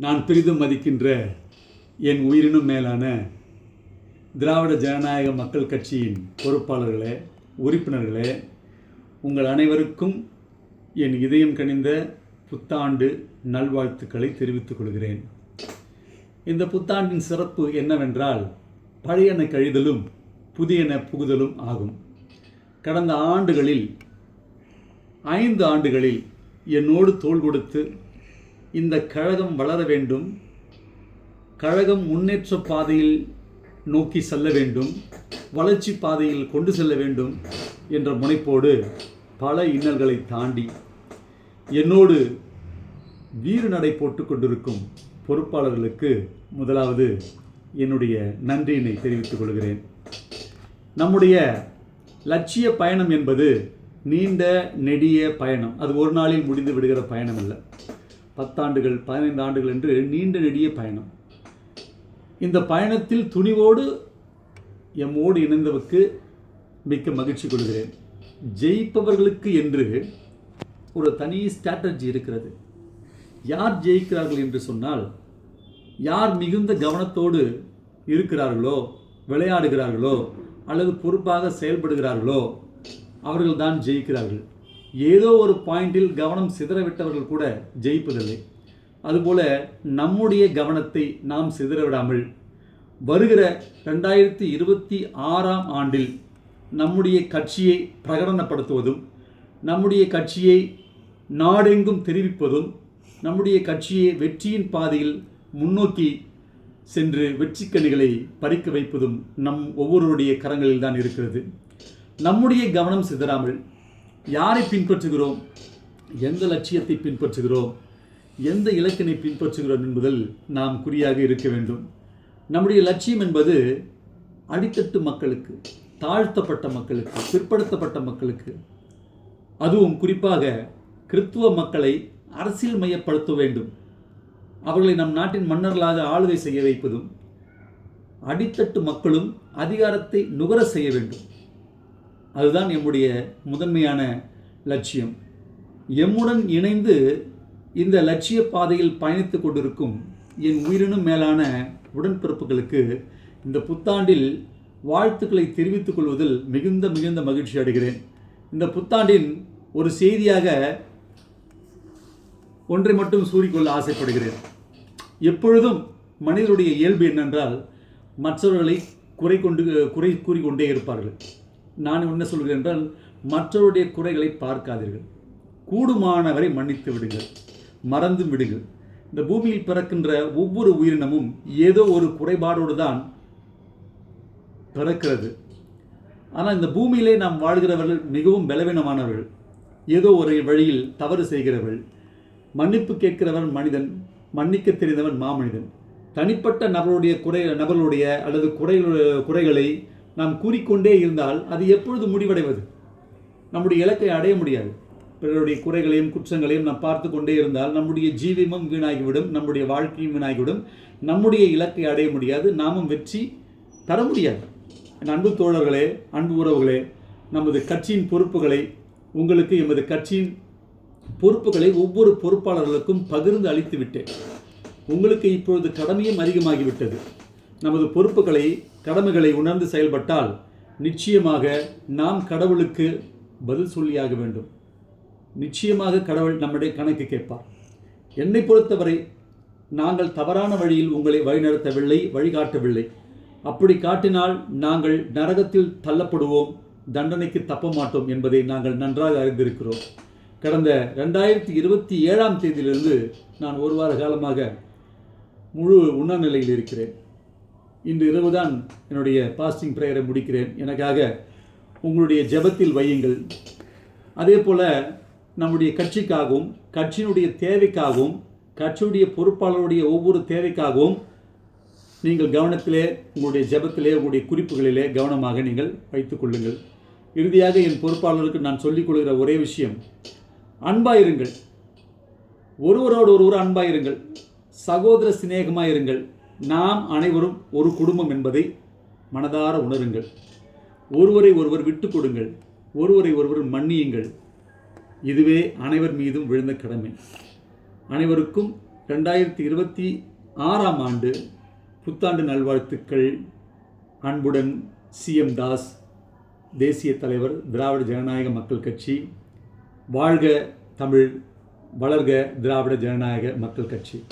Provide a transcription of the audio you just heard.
நான் பெரிதும் மதிக்கின்ற என் உயிரினும் மேலான திராவிட ஜனநாயக மக்கள் கட்சியின் பொறுப்பாளர்களே, உறுப்பினர்களே, உங்கள் அனைவருக்கும் என் இதயம் கனிந்த புத்தாண்டு நல்வாழ்த்துக்களை தெரிவித்துக் கொள்கிறேன். இந்த புத்தாண்டின் சிறப்பு என்னவென்றால், பழையன கழிதலும் புதியன புகுதலும் ஆகும். கடந்த ஆண்டுகளில் 5 ஆண்டுகளில் என்னோடு தோள் கொடுத்து இந்த கழகம் வளர வேண்டும், கழகம் முன்னேற்ற பாதையில் நோக்கி செல்ல வேண்டும், வளர்ச்சி பாதையில் கொண்டு செல்ல வேண்டும் என்ற முனைப்போடு பல இன்னல்களை தாண்டி என்னோடு வீறு நடை போட்டு கொண்டிருக்கும் பொறுப்பாளர்களுக்கு முதலாவது என்னுடைய நன்றியினை தெரிவித்துக் கொள்கிறேன். நம்முடைய லட்சிய பயணம் என்பது நீண்ட நெடிய பயணம். அது ஒரு நாளில் முடிந்து விடுகிற பயணம் அல்ல. 10 ஆண்டுகள் 15 ஆண்டுகள் என்று நீண்ட நெடிய பயணம். இந்த பயணத்தில் துணிவோடு எம்மோடு இணைந்தவருக்கு மிக்க மகிழ்ச்சி கொள்கிறேன். ஜெயிப்பவர்களுக்கு என்று ஒரு தனி ஸ்ட்ராட்டஜி இருக்கிறது. யார் ஜெயிக்கிறார்கள் என்று சொன்னால், யார் மிகுந்த கவனத்தோடு இருக்கிறார்களோ, விளையாடுகிறார்களோ அல்லது பொறுப்பாக செயல்படுகிறார்களோ அவர்கள்தான் ஜெயிக்கிறார்கள். ஏதோ ஒரு பாயிண்டில் கவனம் சிதறவிட்டவர்கள் கூட ஜெயிப்பதில்லை. அதுபோல நம்முடைய கவனத்தை நாம் சிதறவிடாமல் வருகிற 2026ஆம் ஆண்டில் நம்முடைய கட்சியை பிரகடனப்படுத்துவதும், நம்முடைய கட்சியை நாடெங்கும் தெரிவிப்பதும், நம்முடைய கட்சியை வெற்றியின் பாதையில் முன்னோக்கி சென்று வெற்றிக்கனிகளை பறிக்க வைப்பதும் நம் ஒவ்வொருவருடைய கரங்களில் தான் இருக்கிறது. நம்முடைய கவனம் சிதறாமல் யாரை பின்பற்றுகிறோம், எந்த லட்சியத்தை பின்பற்றுகிறோம், எந்த இலக்கினை பின்பற்றுகிறோம் என்பதில் நாம் குறியாக இருக்க வேண்டும். நம்முடைய லட்சியம் என்பது அடித்தட்டு மக்களுக்கு, தாழ்த்தப்பட்ட மக்களுக்கு, பிற்படுத்தப்பட்ட மக்களுக்கு, அதுவும் குறிப்பாக கிறித்துவ மக்களை அரசியல் மையப்படுத்த வேண்டும், அவர்களை நம் நாட்டின் மன்னர்களாக ஆளுகை செய்ய வைப்பதும், அடித்தட்டு மக்களும் அதிகாரத்தை நுகர செய்ய வேண்டும். அதுதான் எம்முடைய முதன்மையான லட்சியம். எம்முடன் இணைந்து இந்த லட்சிய பாதையில் பயணித்து கொண்டிருக்கும் என் உயிரினும் மேலான உடன்பிறப்புகளுக்கு இந்த புத்தாண்டில் வாழ்த்துக்களை தெரிவித்துக் கொள்வதில் மிகுந்த மகிழ்ச்சி அடைகிறேன். இந்த புத்தாண்டின் ஒரு செய்தியாக ஒன்றை மட்டும் கூறிக்கொள்ள ஆசைப்படுகிறேன். எப்பொழுதும் மனிதனுடைய இயல்பு என்னென்றால், மற்றவர்களை குறை கூறிக்கொண்டே இருப்பார்கள். நான் என்ன சொல்கிறேன் என்றால், மற்றவருடைய குறைகளை பார்க்காதீர்கள், கூடுமானவரை மன்னித்து விடுங்கள், மறந்து விடுங்கள். இந்த பூமியில் பிறக்கின்ற ஒவ்வொரு உயிரினமும் ஏதோ ஒரு குறைபாடோடு தான் பிறக்கிறது. ஆனால் இந்த பூமியிலே நாம் வாழ்கிறவர்கள் மிகவும் பலவீனமானவர்கள், ஏதோ ஒரு வழியில் தவறு செய்கிறவர்கள். மன்னிப்பு கேட்கிறவன் மனிதன், மன்னிக்க தெரிந்தவன் மாமனிதன். தனிப்பட்ட நபர்களுடைய அல்லது குறைகளை நாம் கூறிக்கொண்டே இருந்தால் அது எப்பொழுது முடிவடைவது? நம்முடைய இலக்கை அடைய முடியாது. பிறருடைய குறைகளையும் குற்றங்களையும் நாம் பார்த்து கொண்டே இருந்தால் நம்முடைய ஜீவியமும் வீணாகிவிடும், நம்முடைய வாழ்க்கையும் வீணாகிவிடும், நம்முடைய இலக்கை அடைய முடியாது, நாமும் வெற்றி தர முடியாது. என் அன்பு தோழர்களே, அன்பு உறவுகளே, நமது கட்சியின் பொறுப்புகளை உங்களுக்கு, எமது கட்சியின் பொறுப்புகளை ஒவ்வொரு பொறுப்பாளர்களுக்கும் பகிர்ந்து அளித்து விட்டேன். உங்களுக்கு இப்பொழுது கடமையும் அதிகமாகிவிட்டது. நமது பொறுப்புகளை, கடமைகளை உணர்ந்து செயல்பட்டால் நிச்சயமாக நாம் கடவுளுக்கு பதில் சொல்லியாக வேண்டும். நிச்சயமாக கடவுள் நம்முடைய கணக்கு கேட்பார். என்னை பொறுத்தவரை நாங்கள் தவறான வழியில் உங்களை வழிநடத்தவில்லை, வழிகாட்டவில்லை. அப்படி காட்டினால் நாங்கள் நரகத்தில் தள்ளப்படுவோம், தண்டனைக்கு தப்ப மாட்டோம் என்பதை நாங்கள் நன்றாக அறிந்திருக்கிறோம். கடந்த 2027ஆம் தேதியிலிருந்து நான் 1 வார காலமாக முழு உண்ணநிலையில் இருக்கிறேன். இன்று இரவு தான் என்னுடைய பாஸ்டிங் ப்ரேயரை முடிக்கிறேன். எனக்காக உங்களுடைய ஜெபத்தில் வையுங்கள். அதே போல் நம்முடைய கட்சிக்காகவும், கட்சியினுடைய தேவைக்காகவும், கட்சியுடைய பொறுப்பாளருடைய ஒவ்வொரு தேவைக்காகவும் நீங்கள் கவனத்திலே, உங்களுடைய ஜெபத்திலே, உங்களுடைய குறிப்புகளிலே கவனமாக நீங்கள் வைத்துக் கொள்ளுங்கள். இறுதியாக என் பொறுப்பாளருக்கு நான் சொல்லிக் கொள்கிற ஒரே விஷயம், அன்பாயிருங்கள், ஒருவரோடு ஒருவர் அன்பாயிருங்கள், சகோதர சிநேகமாயிருங்கள். நாம் அனைவரும் ஒரு குடும்பம் என்பதை மனதார உணருங்கள். ஒருவரை ஒருவர் விட்டு கொடுங்கள், ஒருவரை ஒருவர் மன்னியுங்கள். இதுவே அனைவர் மீதும் விழுந்த கடமை. அனைவருக்கும் 2026ஆம் ஆண்டு புத்தாண்டு நல்வாழ்த்துக்கள். அன்புடன் CM தாஸ், தேசிய தலைவர், திராவிட ஜனநாயக மக்கள் கட்சி. வாழ்க தமிழ், வளர்க திராவிட ஜனநாயக மக்கள் கட்சி.